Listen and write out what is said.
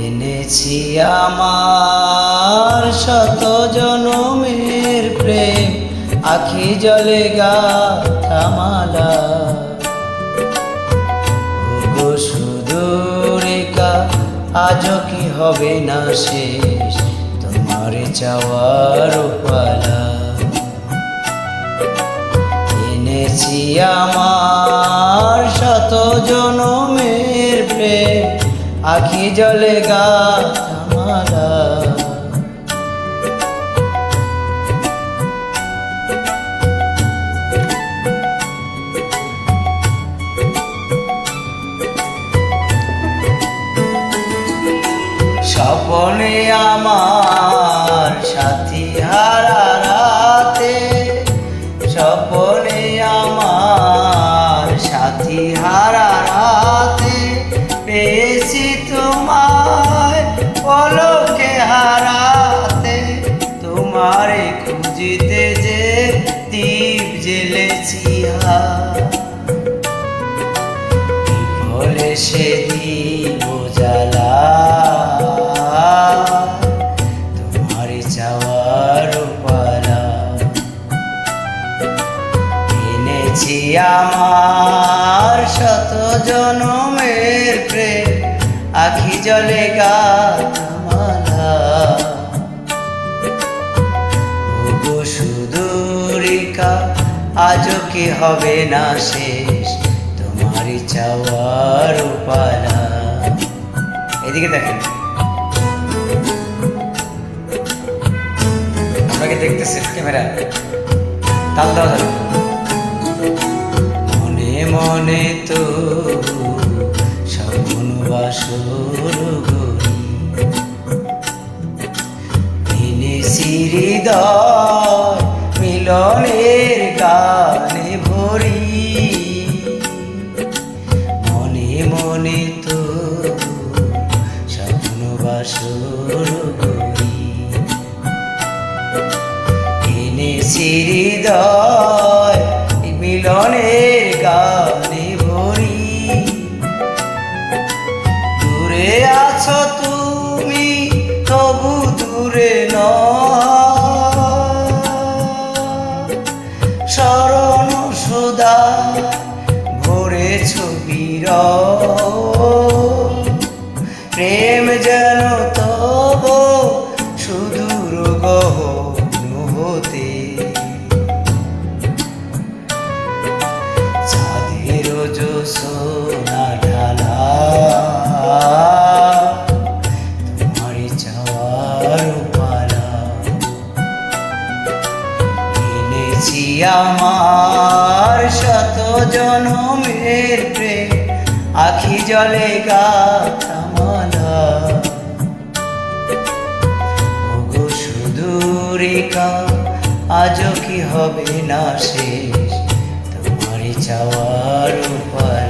এনেছি আমার শত জনমের প্রেম, আখি জলে গাথা মালা। ওগো সুদূরেখা, আজও কি হবে না শেষ তোমার চাওয়ার পালা। এনেছি আমার শত জনমের প্রেম, আখি জলে গাথা মালা। স্বপনে আমার সাথী হারা রাতে, স্বপনে আমার সাথী হারা রাতে, পেয়েছি তোমায় পলকে হারাতে। তোমারে খুঁজিতে যে দীপ জ্বেলেছি বিফলে সে দীপ জ্বালা। তোমারে চাওয়ার পালা। এনেছি আমার শত জনমের প্রেম, আখি জলে গাথা মালা। ওগো সুদূরেখা, আজও কি হবে না শেষ তোমারই চাওয়ার পালা। এদিকে দেখেন, আপনাকে দেখতেছি ক্যামেরা, তাল দেওয়া যাবে। মনে মনে তো স্বপ্ন বাসর গড়ি, এনেছি হৃদয় মিলনের গানে ভরি। মনে মনে তো স্বপ্ন বাসর গড়ি, এনেছি হৃদয় মিলনের গানে ভরি। দূরে আছো তুমি, তবু দূরে নও। শরণ সুধা ভরেছ বিরহ, প্রেম যেন তব সুদূর গহন হতে। চাঁদের জ্যোৎস্না ঢালা, তোমারই চাওয়ার পালা। এনেছি আমার শত জনমের প্রেম, আখি জলে গাথা মালা। ওগো সুদূরেখা, আজও কি হবে না শেষ তোমারই চাওয়ার পালা।